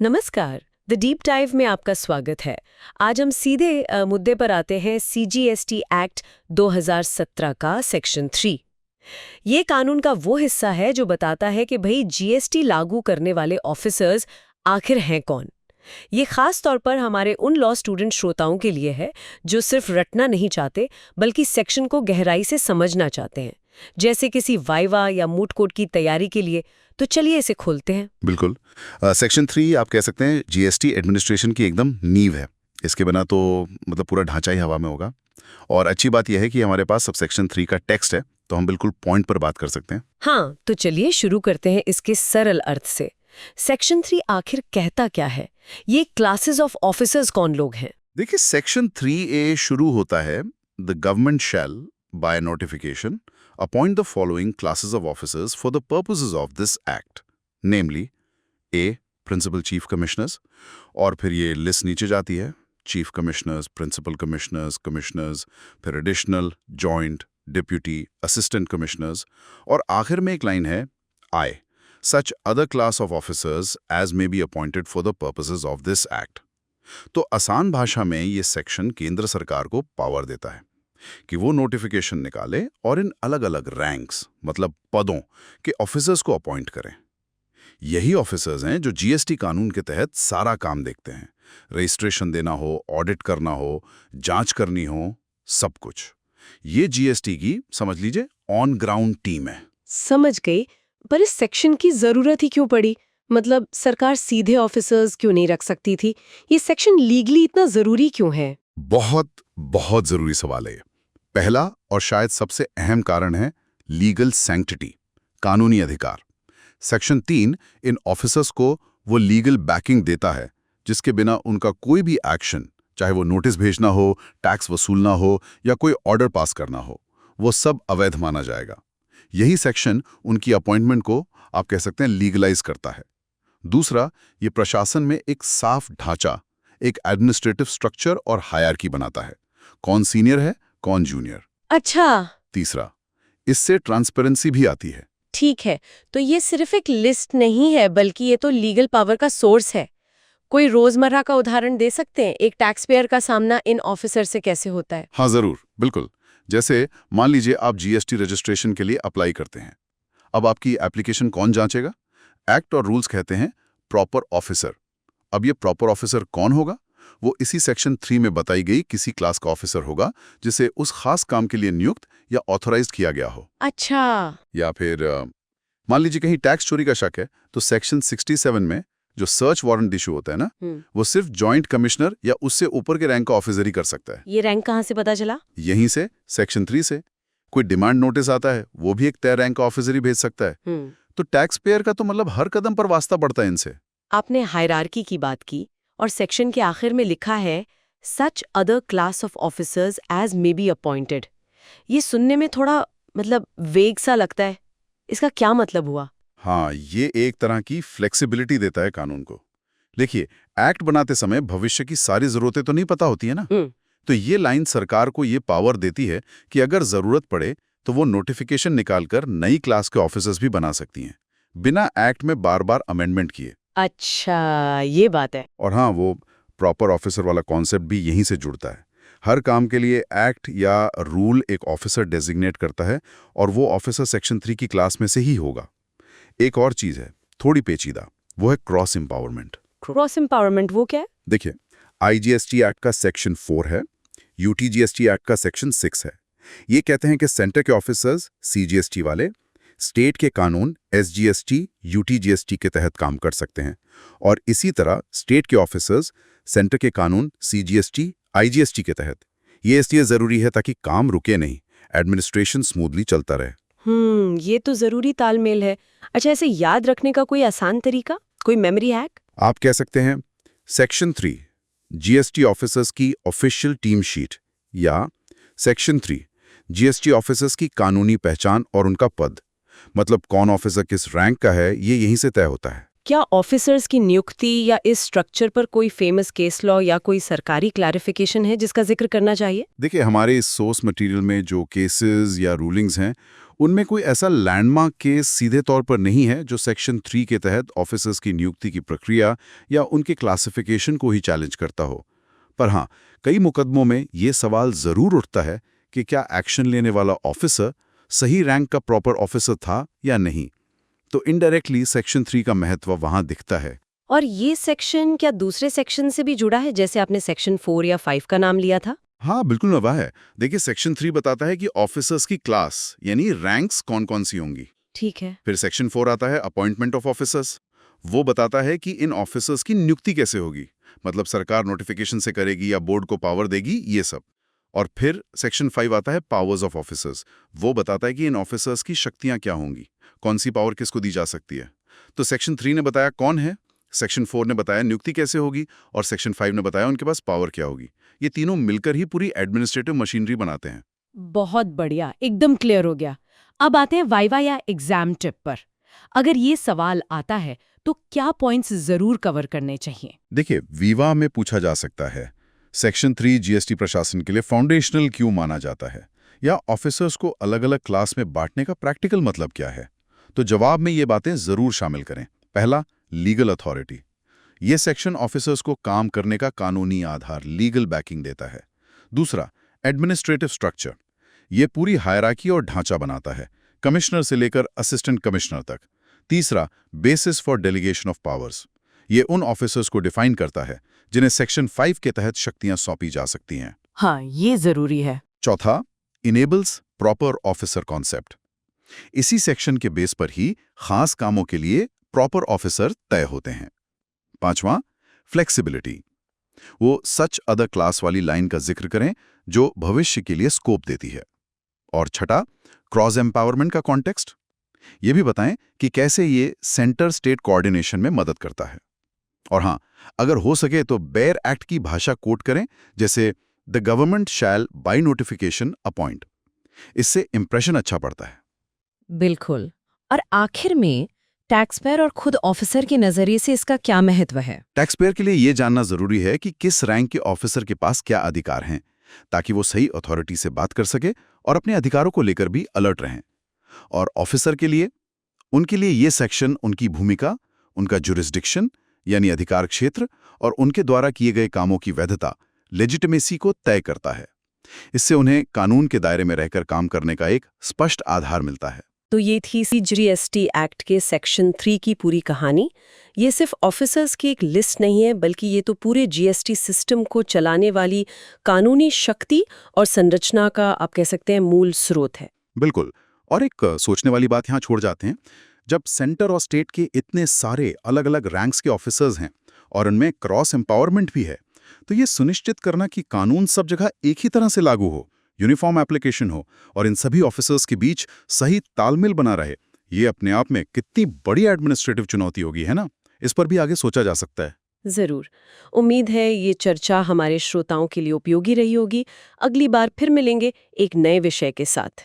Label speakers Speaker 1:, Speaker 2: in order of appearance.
Speaker 1: नमस्कार। The deep dive में आपका स्वागत है। आज हम सीधे मुद्दे पर आते हैं। सीजीएसटी एक्ट 2017 का सेक्शन 3। ये कानून का वो हिस्सा है जो बताता है कि भाई जीएसटी लागू करने वाले ऑफिसर्स आखिर हैं कौन। ये खास तौर पर हमारे उन लॉ स्टूडेंट श्रोताओं के लिए है जो सिर्फ रटना नहीं चाहते बल्कि सेक्शन को गहराई से समझना चाहते हैं, जैसे किसी वाइवा या मूट कोर्ट की तैयारी के लिए। तो चलिए इसे खोलते हैं।
Speaker 2: बिल्कुल। सेक्शन 3 आप कह सकते हैं जीएसटी एडमिनिस्ट्रेशन की एकदम नींव है। इसके बिना तो मतलब पूरा ढांचा ही हवा में होगा। और अच्छी बात यह है कि हमारे पास सब सेक्शन 3 का टेक्स्ट है, तो हम बिल्कुल पॉइंट पर बात कर सकते हैं।
Speaker 1: हाँ, तो चलिए शुरू करते हैं इसके सरल अर्थ से। सेक्शन 3 आखिर कहता क्या है? ये क्लासेस ऑफ ऑफिसर्स कौन लोग हैं?
Speaker 2: देखिए, सेक्शन 3A शुरू होता है, the government shall by notification appoint the following classes of officers for the purposes of this act, namely a principal chief commissioners, और फिर ये लिस्ट नीचे जाती है, chief commissioners, principal commissioners, commissioners, फिर additional, joint, deputy, assistant commissioners, और आखिर में एक लाइन है I such other class of officers as may be appointed for the purposes of this act. तो आसान भाषा में ये सेक्शन केंद्र सरकार को पावर देता है कि वो नोटिफिकेशन निकाले और इन अलग अलग रैंक्स मतलब पदों के ऑफिसर्स को अपॉइंट करें। यही ऑफिसर्स हैं जो जीएसटी कानून के तहत सारा काम देखते हैं, रजिस्ट्रेशन देना हो, ऑडिट करना हो, जांच करनी हो, सब कुछ। ये जीएसटी की समझ लीजिए ऑन ग्राउंड टीम है।
Speaker 1: समझ गई, पर इस सेक्शन की जरूरत ही क्यों पड़ी? मतलब सरकार सीधे ऑफिसर्स क्यों नहीं रख सकती थी? ये सेक्शन लीगली इतना जरूरी क्यों है?
Speaker 2: बहुत बहुत जरूरी सवाल है। पहला और शायद सबसे अहम कारण है लीगल सैंक्टिटी, कानूनी अधिकार। सेक्शन 3 इन ऑफिसर्स को वो लीगल बैकिंग देता है जिसके बिना उनका कोई भी एक्शन, चाहे वो नोटिस भेजना हो, टैक्स वसूलना हो या कोई ऑर्डर पास करना हो, वो सब अवैध माना जाएगा। यही सेक्शन उनकी अपॉइंटमेंट को आप कह सकते हैं लीगलाइज करता है। दूसरा, ये प्रशासन में एक साफ ढांचा, एक एडमिनिस्ट्रेटिव स्ट्रक्चर और हायरार्की बनाता है, कौन सीनियर है कौन जूनियर।
Speaker 1: अच्छा,
Speaker 2: तीसरा, इससे ट्रांसपेरेंसी भी आती है।
Speaker 1: ठीक है। तो ये सिर्फ एक लिस्ट नहीं है बल्कि ये तो लीगल पावर का सोर्स है। कोई रोजमर्रा का उदाहरण दे सकते हैं? एक टैक्स पेयर का सामना इन ऑफिसर से कैसे होता है?
Speaker 2: हाँ जरूर, बिल्कुल। जैसे मान लीजिए आप जीएसटी रजिस्ट्रेशन के लिए अप्लाई करते हैं। अब आपकी एप्लीकेशन कौन जांचेगा? एक्ट और रूल्स कहते हैं प्रॉपर ऑफिसर। अब ये प्रॉपर ऑफिसर कौन होगा? वो इसी सेक्शन 3 में बताई गई किसी क्लास का ऑफिसर होगा जिसे उस खास काम के लिए नियुक्त या ऑथोराइज किया गया हो।
Speaker 1: अच्छा,
Speaker 2: या फिर मान लीजिए कहीं टैक्स चोरी का शक है, तो सेक्शन 67 में जो सर्च वारंट इशू होता है ना, वो सिर्फ जॉइंट कमिश्नर या उससे ऊपर के रैंक का ऑफिसर ही कर सकता है।
Speaker 1: ये रैंक कहाँ से पता चला?
Speaker 2: यहीं से, सेक्शन 3 से। कोई डिमांड नोटिस आता है, वो भी एक तय रैंक का ऑफिसर ही भेज सकता है। तो टैक्स पेयर का तो मतलब हर कदम पर वास्ता पड़ता है इनसे।
Speaker 1: आपने हायरार्की की बात की और सेक्शन के आखिर में लिखा है such other class of officers as may be appointed. ये सुनने में थोड़ा मतलब वेग सा लगता है। इसका क्या मतलब हुआ?
Speaker 2: हाँ, ये एक तरह की फ्लेक्सिबिलिटी देता है कानून को। देखिए, एक्ट बनाते समय भविष्य की सारी जरूरतें तो नहीं पता होती है ना, तो ये लाइन सरकार को ये पावर देती है कि अगर जरूरत पड़े तो वो नोटिफिकेशन निकालकर नई क्लास के ऑफिसर्स भी बना सकती हैं, बिना एक्ट में बार बार अमेंडमेंट किए।
Speaker 1: अच्छा, ये बात है।
Speaker 2: और हाँ, वो प्रॉपर ऑफिसर वाला कॉन्सेप्ट भी यहीं से जुड़ता है। हर काम के लिए एक्ट या रूल एक ऑफिसर डेजिग्नेट करता है और वो ऑफिसर सेक्शन 3 की क्लास में से ही होगा। एक और चीज है, थोड़ी पेचीदा, वो है क्रॉस एम्पावरमेंट।
Speaker 1: क्रॉस एम्पावरमेंट वो क्या है?
Speaker 2: देखिए, आईजीएसटी एक्ट का सेक्शन 4 है, यूटीजीएसटी एक्ट का सेक्शन 6 है। ये कहते हैं कि सेंटर के ऑफिसर्स सीजीएसटी वाले स्टेट के कानून एसजीएसटी, यूटीजीएसटी के तहत काम कर सकते हैं, और इसी तरह स्टेट के ऑफिसर्स सेंटर के कानून सीजीएसटी, आईजीएसटी के तहत। ये इसलिए जरूरी है ताकि काम रुके नहीं, एडमिनिस्ट्रेशन स्मूथली चलता रहे।
Speaker 1: ये तो जरूरी तालमेल है। अच्छा, ऐसे याद रखने का कोई आसान तरीका, कोई मेमोरी हैक?
Speaker 2: आप कह सकते हैं सेक्शन 3 जीएसटी ऑफिसर्स की ऑफिशियल टीम शीट, या सेक्शन 3 जीएसटी ऑफिसर्स की कानूनी पहचान और उनका पद, मतलब कौन ऑफिसर किस रैंक का है, ये यहीं से तय होता है।
Speaker 1: क्या ऑफिसर्स की नियुक्ति या इस स्ट्रक्चर पर कोई फेमस केस लॉ या कोई सरकारी क्लैरिफिकेशन है जिसका जिक्र करना चाहिए?
Speaker 2: देखिए, हमारे इस सोर्स मटेरियल में जो केसेस या रूलिंग्स हैं उनमें कोई ऐसा लैंडमार्क केस सीधे तौर पर नहीं है जो सेक्शन 3 के तहत ऑफिसर्स की नियुक्ति की प्रक्रिया या उनके क्लासिफिकेशन को ही चैलेंज करता हो। पर हाँ, कई मुकदमों में ये सवाल ज़रूर उठता है कि क्या एक्शन लेने वाला ऑफिसर सही रैंक का प्रॉपर ऑफिसर था या नहीं। तो इनडायरेक्टली सेक्शन 3 का महत्व वहाँ दिखता है।
Speaker 1: और ये सेक्शन क्या दूसरे सेक्शन से भी जुड़ा है, जैसे आपने सेक्शन 4 या 5 का नाम लिया था?
Speaker 2: हाँ, बिल्कुल नवा है। देखिए, सेक्शन 3 बताता है कि ऑफिसर्स की क्लास यानी रैंक्स कौन-कौन सी होंगी।
Speaker 1: ठीक है।
Speaker 2: फिर सेक्शन 4 आता है अपॉइंटमेंट ऑफ ऑफिसर्स। वो बताता है कि इन ऑफिसर्स की नियुक्ति कैसे होगी, मतलब सरकार नोटिफिकेशन से करेगी या बोर्ड को पावर देगी, ये सब। और फिर सेक्शन 5 आता है पावर्स ऑफ ऑफिसर्स। वो बताता है कि इन ऑफिसर्स की शक्तियां क्या होंगी, कौन सी पावर किसको दी जा सकती है। तो सेक्शन 3 ने बताया कौन है, सेक्शन 4 ने बताया नियुक्ति कैसे होगी, और सेक्शन 5 ने बताया उनके पास पावर क्या होगी। ये तीनों मिलकर ही पूरी एडमिनिस्ट्रेटिव मशीनरी बनाते हैं।
Speaker 3: बहुत बढ़िया, एकदम क्लियर हो गया। अब आते हैं वाइवा या एग्जाम टिप पर। अगर ये सवाल आता है तो क्या पॉइंट्स जरूर कवर करने चाहिए?
Speaker 2: देखिए, वीवा में पूछा जा सकता है, सेक्शन 3 जीएसटी प्रशासन के लिए फाउंडेशनल क्यों माना जाता है, या ऑफिसर्स को अलग अलग क्लास में बांटने का प्रैक्टिकल मतलब क्या है। तो जवाब में ये बातें जरूर शामिल करें। पहला, लीगल अथॉरिटी। ये सेक्शन ऑफिसर्स को काम करने का कानूनी आधार, लीगल बैकिंग देता है। दूसरा, एडमिनिस्ट्रेटिव स्ट्रक्चर। ये पूरी हायरार्की और ढांचा बनाता है, कमिश्नर से लेकर असिस्टेंट कमिश्नर तक। तीसरा, basis for delegation of powers. ये उन ऑफिसर्स को डिफाइन करता है जिन्हें सेक्शन 5 के तहत शक्तियां सौंपी जा सकती हैं।
Speaker 3: हाँ, ये जरूरी है।
Speaker 2: चौथा, इनेबल्स प्रॉपर ऑफिसर कॉन्सेप्ट। इसी सेक्शन के बेस पर ही खास कामों के लिए प्रॉपर ऑफिसर तय होते हैं। पांचवां, फ्लेक्सिबिलिटी। वो सच अदर क्लास वाली लाइन का जिक्र करें जो भविष्य के लिए स्कोप देती है। और छठा, क्रॉस एम्पावरमेंट का कॉन्टेक्स्ट। ये भी बताएं कि कैसे ये सेंटर स्टेट कोऑर्डिनेशन में मदद करता है। और हाँ, अगर हो सके तो बेयर एक्ट की भाषा कोट करें, जैसे the government shall by notification appoint. इससे इंप्रेशन अच्छा पड़ता है।
Speaker 3: बिल्कुल। और आखिर में टैक्स पेयर और खुद ऑफिसर के नजरिए से इसका क्या महत्व है?
Speaker 2: टैक्स पेयर के लिए ये जानना जरूरी है कि किस रैंक के ऑफिसर के पास क्या अधिकार हैं, ताकि वो सही अथॉरिटी से बात कर सके और अपने अधिकारों को लेकर भी अलर्ट रहें। और ऑफिसर के लिए, उनके लिए ये सेक्शन उनकी भूमिका, उनका जुरिस्डिक्शन यानी अधिकार क्षेत्र, और उनके द्वारा किए गए कामों की वैधता, लेजिटिमेसी को तय करता है। इससे उन्हें कानून के दायरे में रहकर काम करने का एक स्पष्ट आधार मिलता है।
Speaker 1: तो ये थी जीएसटी एक्ट के सेक्शन 3 की पूरी कहानी। ये सिर्फ ऑफिसर्स की एक लिस्ट नहीं है, बल्कि ये तो पूरे जीएसटी सिस्टम को चलाने वाली कानूनी शक्ति और संरचना का, आप कह सकते हैं, मूल स्रोत है।
Speaker 2: बिल्कुल। और एक सोचने वाली बात यहाँ छोड़ जाते हैं, जब सेंटर और स्टेट के इतने सारे अलग अलग रैंक्स के ऑफिसर्स हैं और उनमें क्रॉस एम्पावरमेंट भी है, तो ये सुनिश्चित करना कि कानून सब जगह एक ही तरह से लागू हो, यूनिफॉर्म एप्लीकेशन हो और इन सभी ऑफिसर्स के बीच सही तालमेल बना रहे, ये अपने आप में कितनी बड़ी एडमिनिस्ट्रेटिव चुनौती होगी, है ना। इस पर भी आगे सोचा जा सकता है।
Speaker 1: जरूर। उम्मीद है ये चर्चा हमारे श्रोताओं के लिए उपयोगी रही होगी। अगली बार फिर मिलेंगे एक नए विषय के साथ।